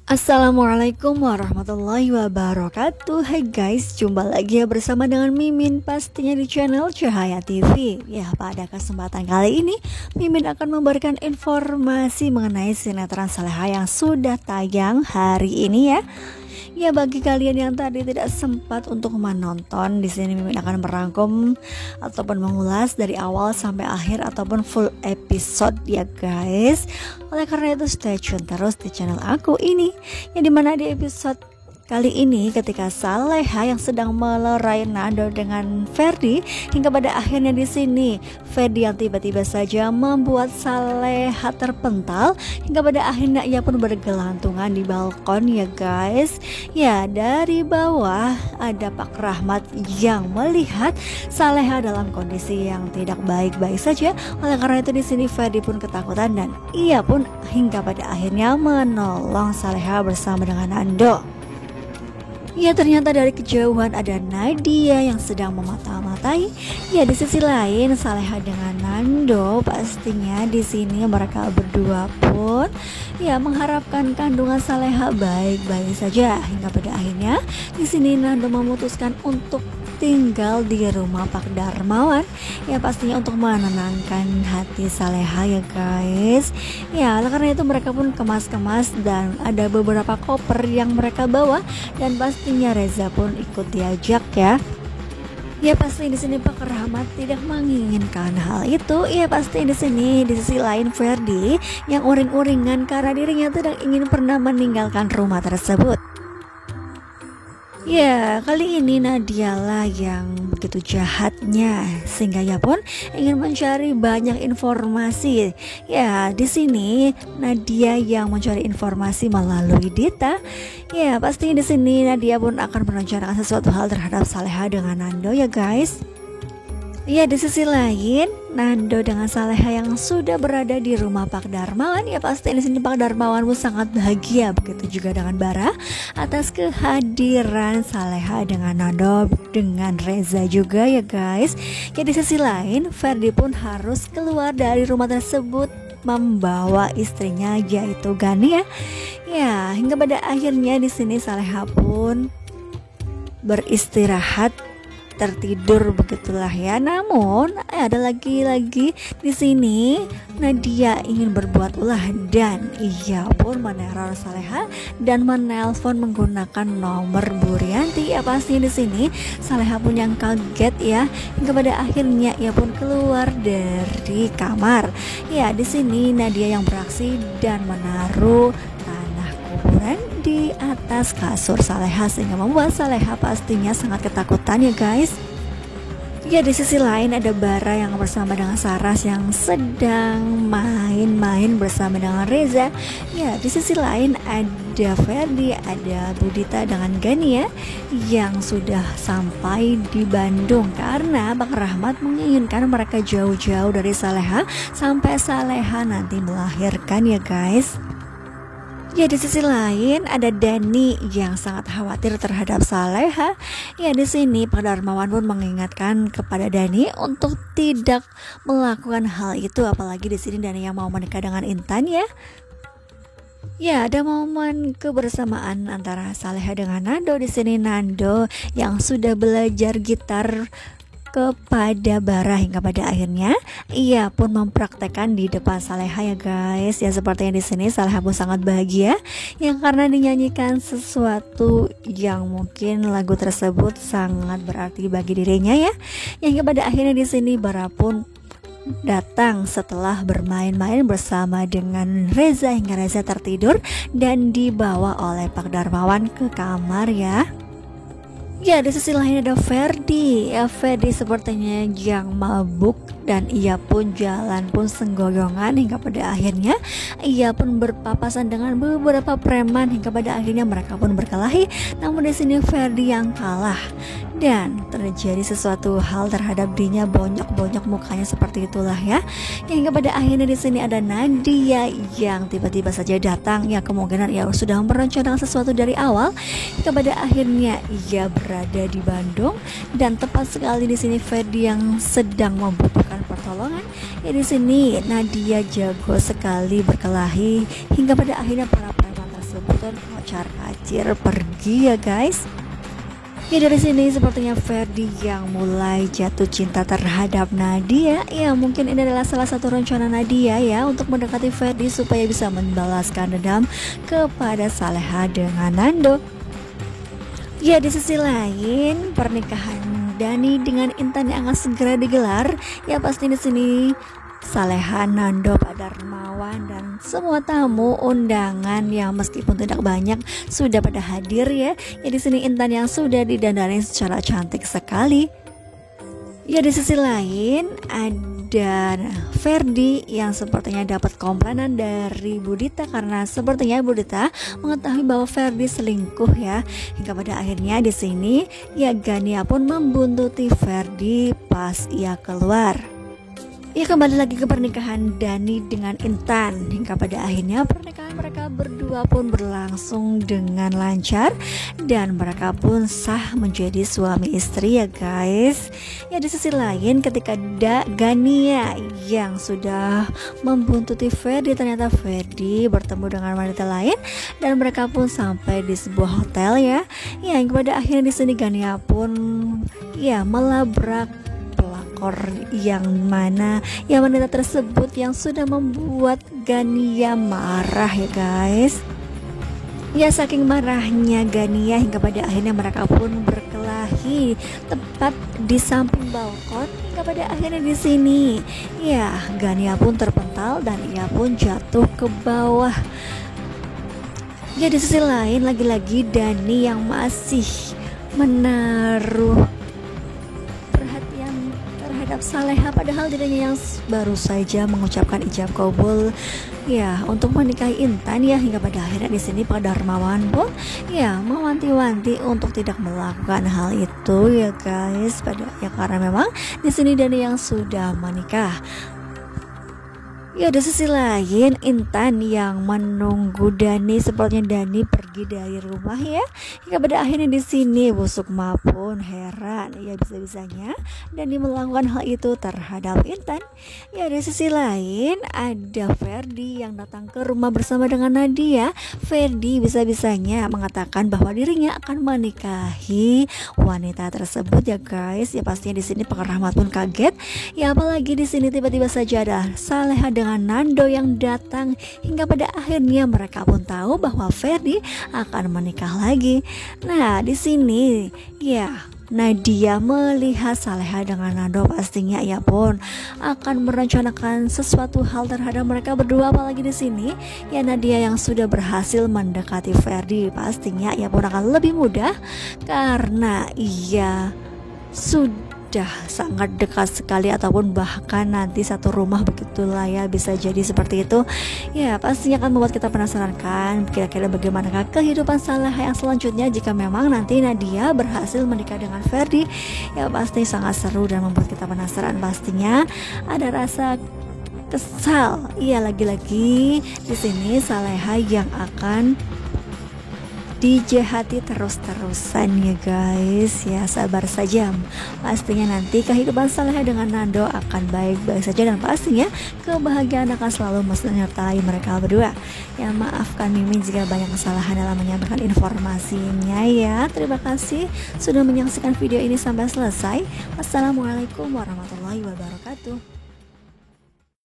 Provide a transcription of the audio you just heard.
Assalamualaikum warahmatullahi wabarakatuh. Hai guys, jumpa lagi ya bersama dengan Mimin pastinya di channel Cahaya TV. Ya, pada kesempatan kali ini Mimin akan memberikan informasi mengenai sinetron Saleha yang sudah tayang hari ini ya. Ya, bagi kalian yang tadi tidak sempat untuk menonton, di sini Mimin akan merangkum ataupun mengulas dari awal sampai akhir ataupun full episode ya guys. Oleh karena itu stay tune terus di channel aku ini, yang dimana di episode kali ini ketika Saleha yang sedang melerai nado dengan Ferdi, hingga pada akhirnya di sini Ferdi yang tiba-tiba saja membuat Saleha terpental, hingga pada akhirnya ia pun bergelantungan di balkon ya guys. Ya, dari bawah ada Pak Rahmat yang melihat Saleha dalam kondisi yang tidak baik-baik saja. Oleh karena itu di sini Ferdi pun ketakutan dan ia pun hingga pada akhirnya menolong Saleha bersama dengan Nando. Ya, ternyata dari kejauhan ada Nadia yang sedang memata-matai. Ya, di sisi lain Saleha dengan Nando pastinya di sini mereka berdua pun ya mengharapkan kandungan Saleha baik-baik saja, hingga pada akhirnya di sini Nando memutuskan untuk tinggal di rumah Pak Darmawan, ya pastinya untuk menenangkan hati Saleha ya guys. Ya, oleh karena itu mereka pun kemas-kemas dan ada beberapa koper yang mereka bawa, dan pastinya Reza pun ikut diajak ya. Ya, pasti di sini Pak Rahmat tidak menginginkan hal itu. Ya, pasti di sini di sisi lain Ferdi yang uring-uringan karena dirinya tidak ingin pernah meninggalkan rumah tersebut. Ya, kali ini Nadia lah yang begitu jahatnya sehingga ia pun ingin mencari banyak informasi. Ya, di sini Nadia yang mencari informasi melalui Dita. Ya, pasti di sini Nadia pun akan merencanakan sesuatu hal terhadap Saleha dengan Nando ya guys. Ya, di sisi lain Nando dengan Saleha yang sudah berada di rumah Pak Darmawan, ya pasti di sini Pak Darmawan pun sangat bahagia, begitu juga dengan Bara atas kehadiran Saleha dengan Nando dengan Reza juga ya guys. Ya, di sisi lain Ferdi pun harus keluar dari rumah tersebut membawa istrinya yaitu Gani ya. Ya, hingga pada akhirnya di sini Saleha pun beristirahat tertidur begitulah ya. Namun ada lagi di sini Nadia ingin berbuat ulah dan ia pun meneror Saleha dan menelpon menggunakan nomor Bu Rianti. Ya, pasti di sini Saleha pun yang kaget ya, hingga pada akhirnya ia pun keluar dari kamar. Ya, di sini Nadia yang beraksi dan menaruh tanah kuburan di atas kasur Saleha sehingga membuat Saleha pastinya sangat ketakutan ya guys. Ya, di sisi lain ada Bara yang bersama dengan Saras yang sedang main-main bersama dengan Reza. Ya, di sisi lain ada Ferdi, ada Budita dengan Gania yang sudah sampai di Bandung karena Bang Rahmat menginginkan mereka jauh-jauh dari Saleha sampai Saleha nanti melahirkan ya guys. Ya, di sisi lain ada Dani yang sangat khawatir terhadap Saleha. Ya, di sini Pak Darmawan pun mengingatkan kepada Dani untuk tidak melakukan hal itu, apalagi di sini Dani yang mau menikah dengan Intan ya. Ya, ada momen kebersamaan antara Saleha dengan Nando. Di sini Nando yang sudah belajar gitar kepada Bara hingga pada akhirnya ia pun mempraktekkan di depan Saleha ya guys. Ya, sepertinya di sini Saleha pun sangat bahagia yang karena dinyanyikan sesuatu yang mungkin lagu tersebut sangat berarti bagi dirinya ya. Yang pada akhirnya di sini Bara pun datang setelah bermain-main bersama dengan Reza hingga Reza tertidur dan dibawa oleh Pak Darmawan ke kamar ya. Ya, di sisi lain ada Ferdi. Ya, Ferdi sepertinya yang mabuk dan ia pun jalan pun senggoyongan hingga pada akhirnya ia pun berpapasan dengan beberapa preman hingga pada akhirnya mereka pun berkelahi. Namun di sini Ferdi yang kalah dan terjadi sesuatu hal terhadap dirinya, bonyok-bonyok mukanya seperti itulah ya. Hingga pada akhirnya di sini ada Nadia yang tiba-tiba saja datang. Ya, kemungkinan ia sudah merencanakan sesuatu dari awal. Hingga pada akhirnya ia berada di Bandung dan tepat sekali di sini Ferdi yang sedang membutuhkan pertolongan. Ya, di sini Nadia jago sekali berkelahi hingga pada akhirnya para preman tersebut dan kocar-kacir pergi ya guys. Ya dari sini sepertinya Ferdi yang mulai jatuh cinta terhadap Nadia. Ya mungkin ini adalah salah satu rencana Nadia ya untuk mendekati Ferdi supaya bisa membalaskan dendam kepada Saleha dengan Nando. Ya di sisi lain pernikahan Dani dengan Intan yang akan segera digelar. Ya pasti di sini Saleha, Nando, Pak Darmawan dan semua tamu undangan yang meskipun tidak banyak sudah pada hadir ya. Ya di sini Intan yang sudah didandani secara cantik sekali. Ya di sisi lain ada Ferdi yang sepertinya dapat komplainan dari Budita karena sepertinya Budita mengetahui bahwa Ferdi selingkuh ya. Hingga pada akhirnya di sini ya Gania pun membuntuti Ferdi pas ia keluar. Ya kembali lagi ke pernikahan Dani dengan Intan. Hingga pada akhirnya pernikahan mereka berdua pun berlangsung dengan lancar dan mereka pun sah menjadi suami istri ya guys. Ya di sisi lain ketika Gania yang sudah membuntuti Ferdi, ternyata Ferdi bertemu dengan wanita lain dan mereka pun sampai di sebuah hotel ya. Ya pada akhirnya di sini Gania pun ya melabrak yang mana ya wanita tersebut yang sudah membuat Gania marah ya guys. Ya saking marahnya Gania hingga pada akhirnya mereka pun berkelahi tepat di samping balkon. Hingga pada akhirnya di sini ya Gania pun terpental dan ia pun jatuh ke bawah. Ya di sisi lain lagi-lagi Dani yang masih menaruh Saleha padahal dirinya yang baru saja mengucapkan ijab kabul ya untuk menikahi Intan ya. Hingga pada akhirnya di sini Pak Darmawan pun ya mewanti-wanti untuk tidak melakukan hal itu ya guys karena memang di sini Dani yang sudah menikah. Ya di sisi lain Intan yang menunggu Dani, sepertinya Dani pergi dari rumah ya. Hingga pada akhirnya di sini Bu Sukma pun heran ya bisa-bisanya Dani melakukan hal itu terhadap Intan. Ya di sisi lain ada Ferdi yang datang ke rumah bersama dengan Nadia. Ferdi bisa-bisanya mengatakan bahwa dirinya akan menikahi wanita tersebut ya guys. Ya pastinya di sini Pak Rahmat pun kaget. Ya apalagi di sini tiba-tiba saja ada Saleha dengan Nando yang datang. Hingga pada akhirnya mereka pun tahu bahwa Ferdi akan menikah lagi. Nah di sini ya Nadia melihat Saleha dengan Nando pastinya ia pun akan merencanakan sesuatu hal terhadap mereka berdua. Apalagi di sini ya Nadia yang sudah berhasil mendekati Ferdi, pastinya ia pun akan lebih mudah karena ia sudah sangat dekat sekali ataupun bahkan nanti satu rumah begitulah ya, bisa jadi seperti itu ya. Pastinya akan membuat kita penasaran kan kira-kira bagaimanakah kehidupan Saleha yang selanjutnya jika memang nanti Nadia berhasil menikah dengan Ferdi. Ya pasti sangat seru dan membuat kita penasaran. Pastinya ada rasa kesal. Iya lagi-lagi di sini Saleha yang akan dijahati terus-terusan ya guys. Ya sabar saja, pastinya nanti kehidupan Saleha dengan Nando akan baik-baik saja dan pastinya kebahagiaan akan selalu menyertai mereka berdua. Ya maafkan Mimin jika banyak kesalahan dalam menyampaikan informasinya ya. Terima kasih sudah menyaksikan video ini sampai selesai. Wassalamualaikum warahmatullahi wabarakatuh.